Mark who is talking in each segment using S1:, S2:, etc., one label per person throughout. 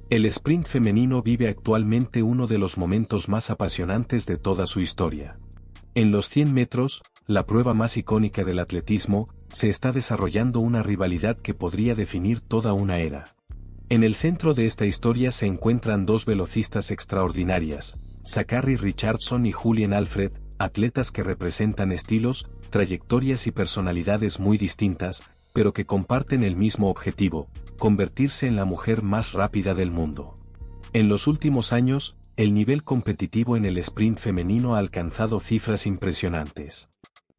S1: El sprint femenino vive actualmente uno de los momentos más apasionantes de toda su historia. En los 100 metros, la prueba más icónica del atletismo, se está desarrollando una rivalidad que podría definir toda una era. En el centro de esta historia se encuentran dos velocistas extraordinarias, Sha'Carri Richardson y Julien Alfred, atletas que representan estilos, trayectorias y personalidades muy distintas, pero que comparten el mismo objetivo, convertirse en la mujer más rápida del mundo. En los últimos años, el nivel competitivo en el sprint femenino ha alcanzado cifras impresionantes.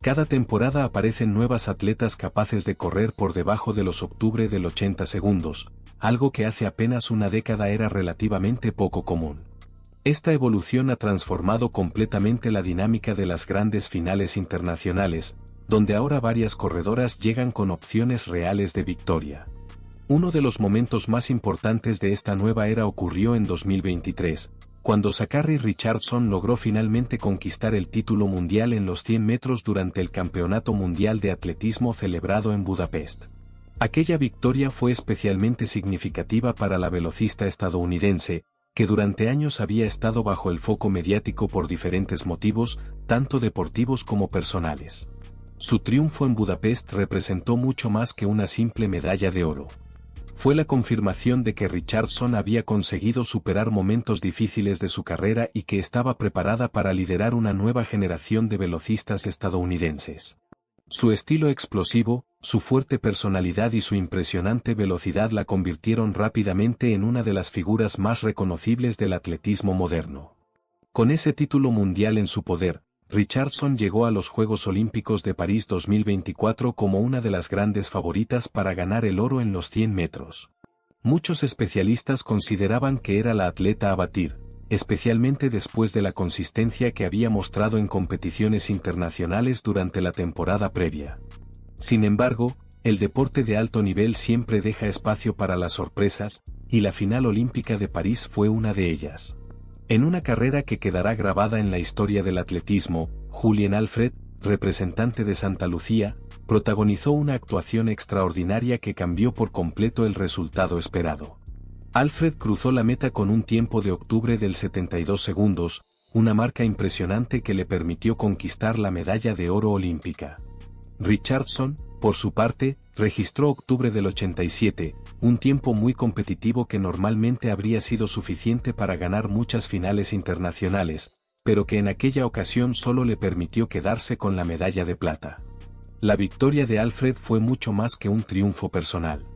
S1: Cada temporada aparecen nuevas atletas capaces de correr por debajo de los octubre del 80 segundos, algo que hace apenas una década era relativamente poco común. Esta evolución ha transformado completamente la dinámica de las grandes finales internacionales, donde ahora varias corredoras llegan con opciones reales de victoria. Uno de los momentos más importantes de esta nueva era ocurrió en 2023, cuando Sha'Carri Richardson logró finalmente conquistar el título mundial en los 100 metros durante el Campeonato Mundial de Atletismo celebrado en Budapest. Aquella victoria fue especialmente significativa para la velocista estadounidense, que durante años había estado bajo el foco mediático por diferentes motivos, tanto deportivos como personales. Su triunfo en Budapest representó mucho más que una simple medalla de oro. Fue la confirmación de que Richardson había conseguido superar momentos difíciles de su carrera y que estaba preparada para liderar una nueva generación de velocistas estadounidenses. Su estilo explosivo, su fuerte personalidad y su impresionante velocidad la convirtieron rápidamente en una de las figuras más reconocibles del atletismo moderno. Con ese título mundial en su poder, Richardson llegó a los Juegos Olímpicos de París 2024 como una de las grandes favoritas para ganar el oro en los 100 metros. Muchos especialistas consideraban que era la atleta a batir, especialmente después de la consistencia que había mostrado en competiciones internacionales durante la temporada previa. Sin embargo, el deporte de alto nivel siempre deja espacio para las sorpresas, y la final olímpica de París fue una de ellas. En una carrera que quedará grabada en la historia del atletismo, Julien Alfred, representante de Santa Lucía, protagonizó una actuación extraordinaria que cambió por completo el resultado esperado. Alfred cruzó la meta con un tiempo de octubre del 72 segundos, una marca impresionante que le permitió conquistar la medalla de oro olímpica. Richardson, por su parte, registró octubre del 87, un tiempo muy competitivo que normalmente habría sido suficiente para ganar muchas finales internacionales, pero que en aquella ocasión solo le permitió quedarse con la medalla de plata. La victoria de Alfred fue mucho más que un triunfo personal.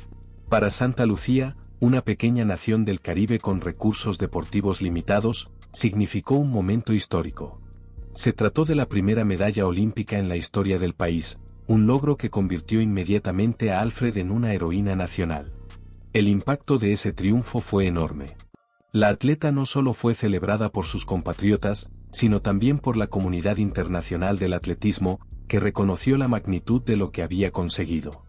S1: Para Santa Lucía, una pequeña nación del Caribe con recursos deportivos limitados, significó un momento histórico. Se trató de la primera medalla olímpica en la historia del país, un logro que convirtió inmediatamente a Alfred en una heroína nacional. El impacto de ese triunfo fue enorme. La atleta no solo fue celebrada por sus compatriotas, sino también por la comunidad internacional del atletismo, que reconoció la magnitud de lo que había conseguido.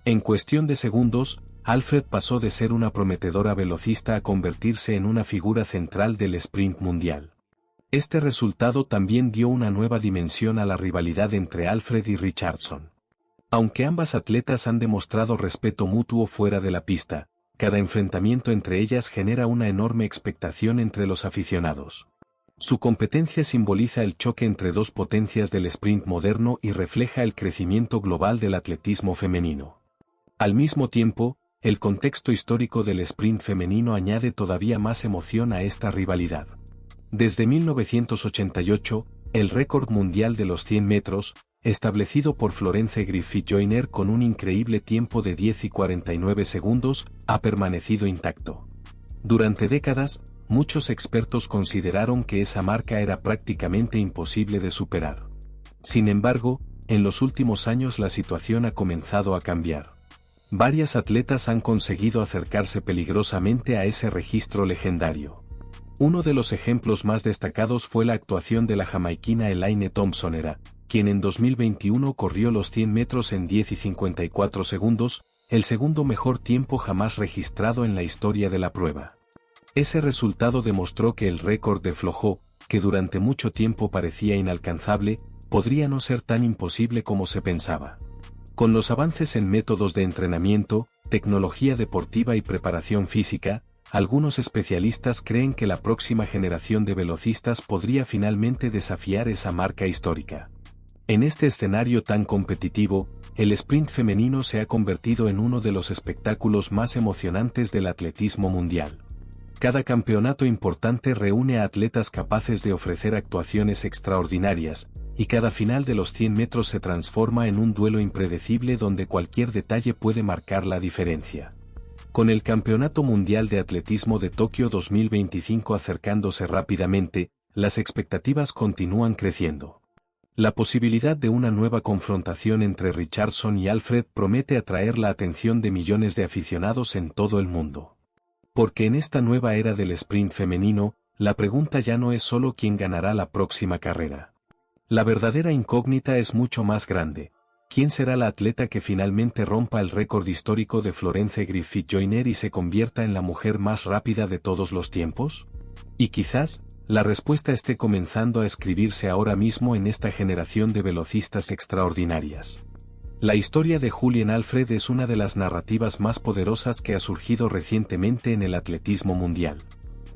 S1: En cuestión de segundos, Alfred pasó de ser una prometedora velocista a convertirse en una figura central del sprint mundial. Este resultado también dio una nueva dimensión a la rivalidad entre Alfred y Richardson. Aunque ambas atletas han demostrado respeto mutuo fuera de la pista, cada enfrentamiento entre ellas genera una enorme expectación entre los aficionados. Su competencia simboliza el choque entre dos potencias del sprint moderno y refleja el crecimiento global del atletismo femenino. Al mismo tiempo, el contexto histórico del sprint femenino añade todavía más emoción a esta rivalidad. Desde 1988, el récord mundial de los 100 metros, establecido por Florence Griffith Joyner con un increíble tiempo de 10 y 49 segundos, ha permanecido intacto. Durante décadas, muchos expertos consideraron que esa marca era prácticamente imposible de superar. Sin embargo, en los últimos años la situación ha comenzado a cambiar. Varias atletas han conseguido acercarse peligrosamente a ese registro legendario. Uno de los ejemplos más destacados fue la actuación de la jamaiquina Elaine Thompson, quien en 2021 corrió los 100 metros en 10 y 54 segundos, el segundo mejor tiempo jamás registrado en la historia de la prueba. Ese resultado demostró que el récord de Flojo, que durante mucho tiempo parecía inalcanzable, podría no ser tan imposible como se pensaba. Con los avances en métodos de entrenamiento, tecnología deportiva y preparación física, algunos especialistas creen que la próxima generación de velocistas podría finalmente desafiar esa marca histórica. En este escenario tan competitivo, el sprint femenino se ha convertido en uno de los espectáculos más emocionantes del atletismo mundial. Cada campeonato importante reúne a atletas capaces de ofrecer actuaciones extraordinarias, y cada final de los 100 metros se transforma en un duelo impredecible donde cualquier detalle puede marcar la diferencia. Con el Campeonato Mundial de Atletismo de Tokio 2025 acercándose rápidamente, las expectativas continúan creciendo. La posibilidad de una nueva confrontación entre Richardson y Alfred promete atraer la atención de millones de aficionados en todo el mundo. Porque en esta nueva era del sprint femenino, la pregunta ya no es solo quién ganará la próxima carrera. La verdadera incógnita es mucho más grande. ¿Quién será la atleta que finalmente rompa el récord histórico de Florence Griffith-Joyner y se convierta en la mujer más rápida de todos los tiempos? Y quizás, la respuesta esté comenzando a escribirse ahora mismo en esta generación de velocistas extraordinarias. La historia de Julien Alfred es una de las narrativas más poderosas que ha surgido recientemente en el atletismo mundial.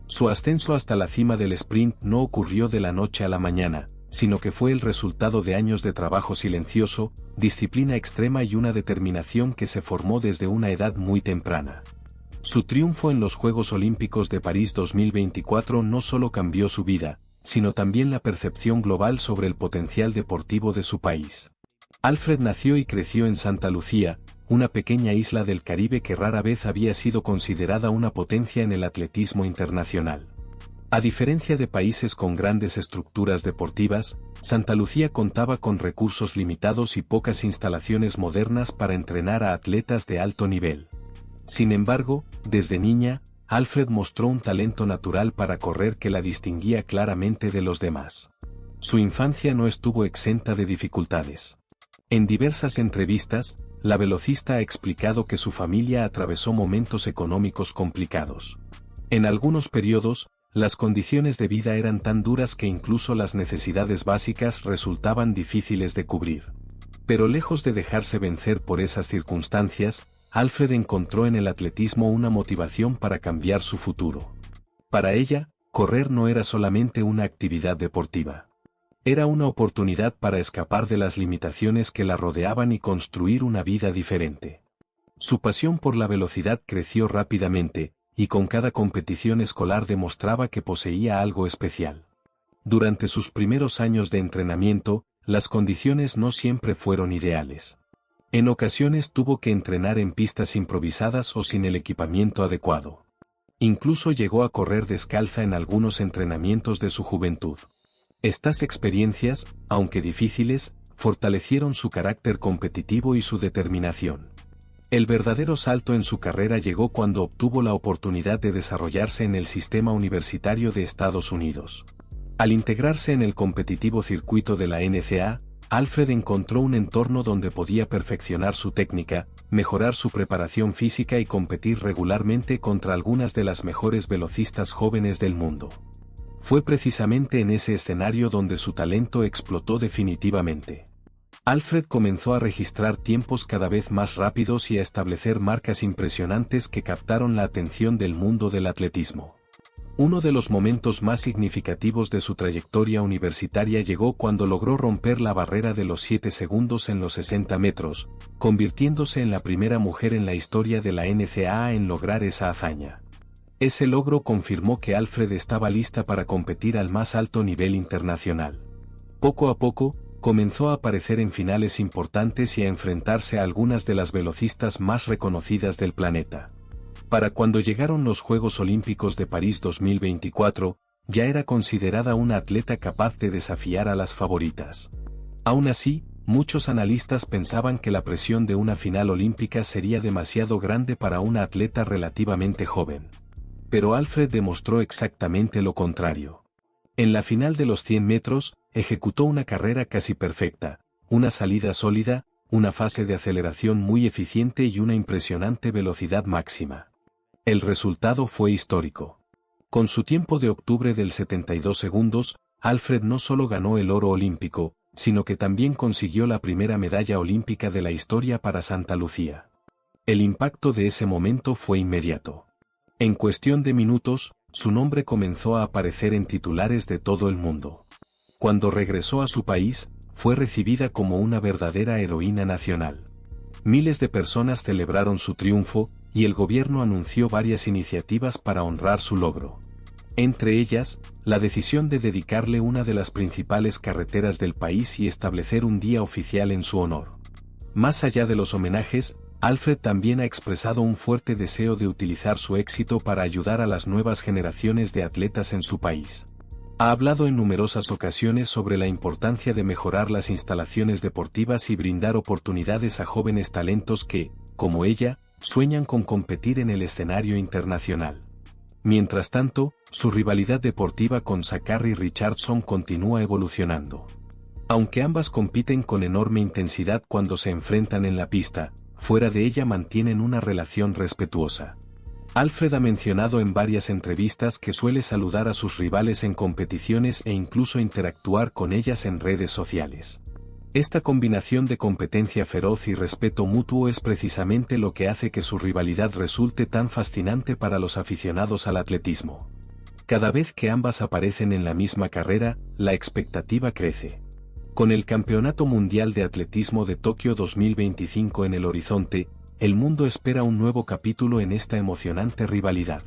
S1: Su ascenso hasta la cima del sprint no ocurrió de la noche a la mañana, sino que fue el resultado de años de trabajo silencioso, disciplina extrema y una determinación que se formó desde una edad muy temprana. Su triunfo en los Juegos Olímpicos de París 2024 no solo cambió su vida, sino también la percepción global sobre el potencial deportivo de su país. Alfred nació y creció en Santa Lucía, una pequeña isla del Caribe que rara vez había sido considerada una potencia en el atletismo internacional. A diferencia de países con grandes estructuras deportivas, Santa Lucía contaba con recursos limitados y pocas instalaciones modernas para entrenar a atletas de alto nivel. Sin embargo, desde niña, Alfred mostró un talento natural para correr que la distinguía claramente de los demás. Su infancia no estuvo exenta de dificultades. En diversas entrevistas, la velocista ha explicado que su familia atravesó momentos económicos complicados. En algunos periodos, las condiciones de vida eran tan duras que incluso las necesidades básicas resultaban difíciles de cubrir. Pero lejos de dejarse vencer por esas circunstancias, Alfred encontró en el atletismo una motivación para cambiar su futuro. Para ella, correr no era solamente una actividad deportiva. Era una oportunidad para escapar de las limitaciones que la rodeaban y construir una vida diferente. Su pasión por la velocidad creció rápidamente, y con cada competición escolar demostraba que poseía algo especial. Durante sus primeros años de entrenamiento, las condiciones no siempre fueron ideales. En ocasiones tuvo que entrenar en pistas improvisadas o sin el equipamiento adecuado. Incluso llegó a correr descalza en algunos entrenamientos de su juventud. Estas experiencias, aunque difíciles, fortalecieron su carácter competitivo y su determinación. El verdadero salto en su carrera llegó cuando obtuvo la oportunidad de desarrollarse en el sistema universitario de Estados Unidos. Al integrarse en el competitivo circuito de la NCAA, Alfred encontró un entorno donde podía perfeccionar su técnica, mejorar su preparación física y competir regularmente contra algunas de las mejores velocistas jóvenes del mundo. Fue precisamente en ese escenario donde su talento explotó definitivamente. Alfred comenzó a registrar tiempos cada vez más rápidos y a establecer marcas impresionantes que captaron la atención del mundo del atletismo. Uno de los momentos más significativos de su trayectoria universitaria llegó cuando logró romper la barrera de los 7 segundos en los 60 metros, convirtiéndose en la primera mujer en la historia de la NCAA en lograr esa hazaña. Ese logro confirmó que Alfred estaba lista para competir al más alto nivel internacional. Poco a poco, comenzó a aparecer en finales importantes y a enfrentarse a algunas de las velocistas más reconocidas del planeta. Para cuando llegaron los Juegos Olímpicos de París 2024, ya era considerada una atleta capaz de desafiar a las favoritas. Aún así, muchos analistas pensaban que la presión de una final olímpica sería demasiado grande para una atleta relativamente joven. Pero Alfred demostró exactamente lo contrario. En la final de los 100 metros, ejecutó una carrera casi perfecta, una salida sólida, una fase de aceleración muy eficiente y una impresionante velocidad máxima. El resultado fue histórico. Con su tiempo de octubre del 72 segundos, Alfred no solo ganó el oro olímpico, sino que también consiguió la primera medalla olímpica de la historia para Santa Lucía. El impacto de ese momento fue inmediato. En cuestión de minutos, su nombre comenzó a aparecer en titulares de todo el mundo. Cuando regresó a su país, fue recibida como una verdadera heroína nacional. Miles de personas celebraron su triunfo, y el gobierno anunció varias iniciativas para honrar su logro. Entre ellas, la decisión de dedicarle una de las principales carreteras del país y establecer un día oficial en su honor. Más allá de los homenajes, Alfred también ha expresado un fuerte deseo de utilizar su éxito para ayudar a las nuevas generaciones de atletas en su país. Ha hablado en numerosas ocasiones sobre la importancia de mejorar las instalaciones deportivas y brindar oportunidades a jóvenes talentos que, como ella, sueñan con competir en el escenario internacional. Mientras tanto, su rivalidad deportiva con Sha'Carri Richardson continúa evolucionando. Aunque ambas compiten con enorme intensidad cuando se enfrentan en la pista, fuera de ella mantienen una relación respetuosa. Alfred ha mencionado en varias entrevistas que suele saludar a sus rivales en competiciones e incluso interactuar con ellas en redes sociales. Esta combinación de competencia feroz y respeto mutuo es precisamente lo que hace que su rivalidad resulte tan fascinante para los aficionados al atletismo. Cada vez que ambas aparecen en la misma carrera, la expectativa crece. Con el Campeonato Mundial de Atletismo de Tokio 2025 en el horizonte, el mundo espera un nuevo capítulo en esta emocionante rivalidad.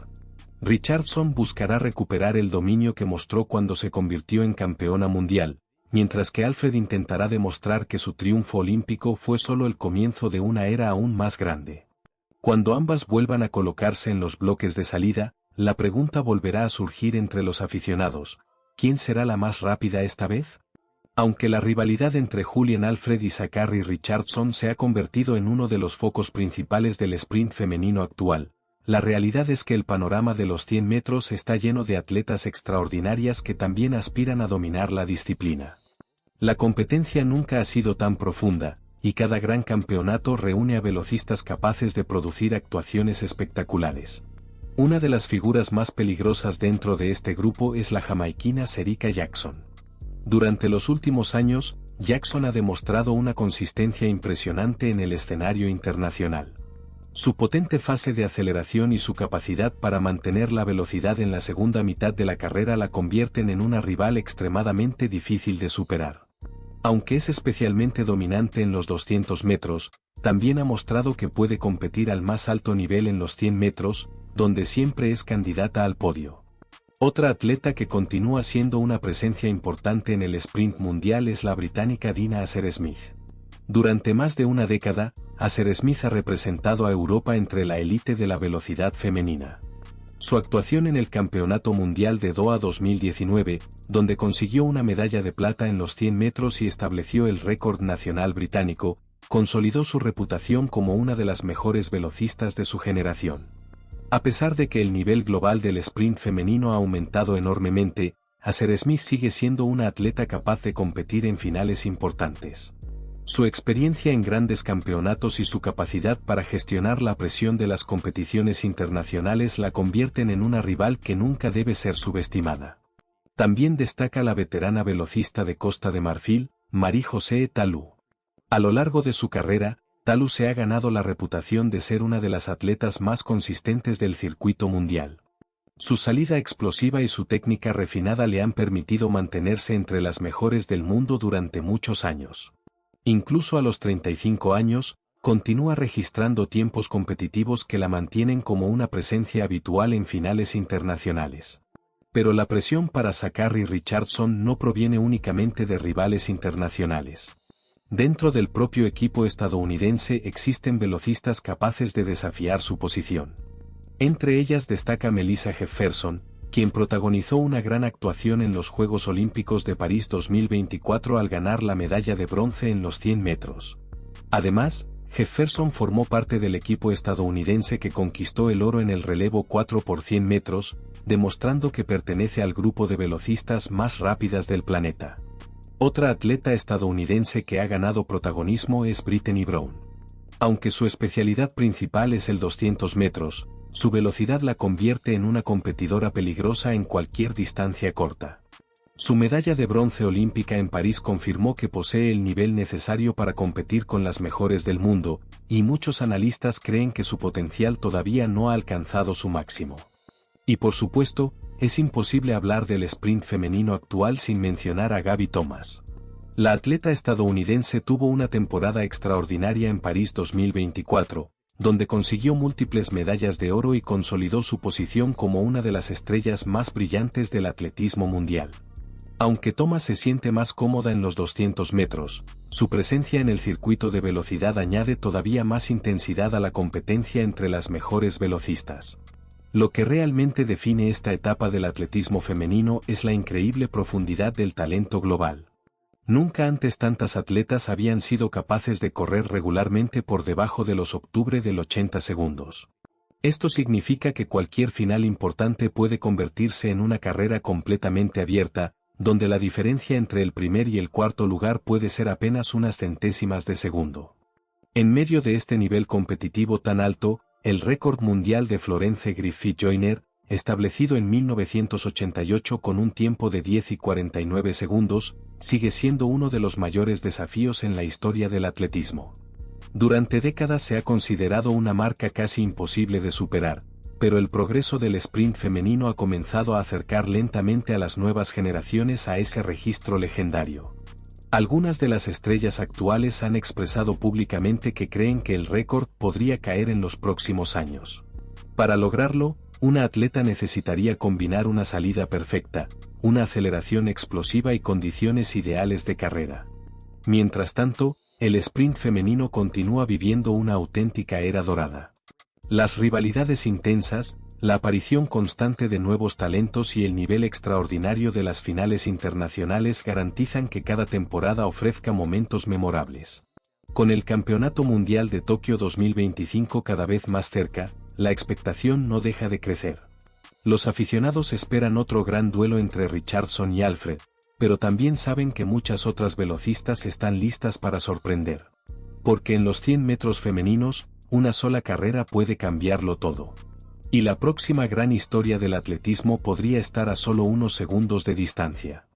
S1: Richardson buscará recuperar el dominio que mostró cuando se convirtió en campeona mundial, mientras que Alfred intentará demostrar que su triunfo olímpico fue solo el comienzo de una era aún más grande. Cuando ambas vuelvan a colocarse en los bloques de salida, la pregunta volverá a surgir entre los aficionados: ¿quién será la más rápida esta vez? Aunque la rivalidad entre Julian Alfred y Sha'Carri Richardson se ha convertido en uno de los focos principales del sprint femenino actual, la realidad es que el panorama de los 100 metros está lleno de atletas extraordinarias que también aspiran a dominar la disciplina. La competencia nunca ha sido tan profunda, y cada gran campeonato reúne a velocistas capaces de producir actuaciones espectaculares. Una de las figuras más peligrosas dentro de este grupo es la jamaiquina Shericka Jackson. Durante los últimos años, Jackson ha demostrado una consistencia impresionante en el escenario internacional. Su potente fase de aceleración y su capacidad para mantener la velocidad en la segunda mitad de la carrera la convierten en una rival extremadamente difícil de superar. Aunque es especialmente dominante en los 200 metros, también ha mostrado que puede competir al más alto nivel en los 100 metros, donde siempre es candidata al podio. Otra atleta que continúa siendo una presencia importante en el sprint mundial es la británica Dina Asher-Smith. Durante más de una década, Asher-Smith ha representado a Europa entre la élite de la velocidad femenina. Su actuación en el Campeonato Mundial de Doha 2019, donde consiguió una medalla de plata en los 100 metros y estableció el récord nacional británico, consolidó su reputación como una de las mejores velocistas de su generación. A pesar de que el nivel global del sprint femenino ha aumentado enormemente, Asher-Smith sigue siendo una atleta capaz de competir en finales importantes. Su experiencia en grandes campeonatos y su capacidad para gestionar la presión de las competiciones internacionales la convierten en una rival que nunca debe ser subestimada. También destaca la veterana velocista de Costa de Marfil, Marie-Josée Tallou. A lo largo de su carrera, Tallou se ha ganado la reputación de ser una de las atletas más consistentes del circuito mundial. Su salida explosiva y su técnica refinada le han permitido mantenerse entre las mejores del mundo durante muchos años. Incluso a los 35 años, continúa registrando tiempos competitivos que la mantienen como una presencia habitual en finales internacionales. Pero la presión para Sha'Carri Richardson no proviene únicamente de rivales internacionales. Dentro del propio equipo estadounidense existen velocistas capaces de desafiar su posición. Entre ellas destaca Melissa Jefferson, quien protagonizó una gran actuación en los Juegos Olímpicos de París 2024 al ganar la medalla de bronce en los 100 metros. Además, Jefferson formó parte del equipo estadounidense que conquistó el oro en el relevo 4 por 100 metros, demostrando que pertenece al grupo de velocistas más rápidas del planeta. Otra atleta estadounidense que ha ganado protagonismo es Brittany Brown. Aunque su especialidad principal es el 200 metros, su velocidad la convierte en una competidora peligrosa en cualquier distancia corta. Su medalla de bronce olímpica en París confirmó que posee el nivel necesario para competir con las mejores del mundo, y muchos analistas creen que su potencial todavía no ha alcanzado su máximo. Y por supuesto, es imposible hablar del sprint femenino actual sin mencionar a Gabby Thomas. La atleta estadounidense tuvo una temporada extraordinaria en París 2024, donde consiguió múltiples medallas de oro y consolidó su posición como una de las estrellas más brillantes del atletismo mundial. Aunque Thomas se siente más cómoda en los 200 metros, su presencia en el circuito de velocidad añade todavía más intensidad a la competencia entre las mejores velocistas. Lo que realmente define esta etapa del atletismo femenino es la increíble profundidad del talento global. Nunca antes tantas atletas habían sido capaces de correr regularmente por debajo de los octubre del 80 segundos. Esto significa que cualquier final importante puede convertirse en una carrera completamente abierta, donde la diferencia entre el primer y el cuarto lugar puede ser apenas unas centésimas de segundo. En medio de este nivel competitivo tan alto, el récord mundial de Florence Griffith-Joyner, establecido en 1988 con un tiempo de 10 y 49 segundos, sigue siendo uno de los mayores desafíos en la historia del atletismo. Durante décadas se ha considerado una marca casi imposible de superar, pero el progreso del sprint femenino ha comenzado a acercar lentamente a las nuevas generaciones a ese registro legendario. Algunas de las estrellas actuales han expresado públicamente que creen que el récord podría caer en los próximos años. Para lograrlo, una atleta necesitaría combinar una salida perfecta, una aceleración explosiva y condiciones ideales de carrera. Mientras tanto, el sprint femenino continúa viviendo una auténtica era dorada. Las rivalidades intensas, la aparición constante de nuevos talentos y el nivel extraordinario de las finales internacionales garantizan que cada temporada ofrezca momentos memorables. Con el Campeonato Mundial de Tokio 2025 cada vez más cerca, la expectación no deja de crecer. Los aficionados esperan otro gran duelo entre Richardson y Alfred, pero también saben que muchas otras velocistas están listas para sorprender. Porque en los 100 metros femeninos, una sola carrera puede cambiarlo todo. Y la próxima gran historia del atletismo podría estar a solo unos segundos de distancia.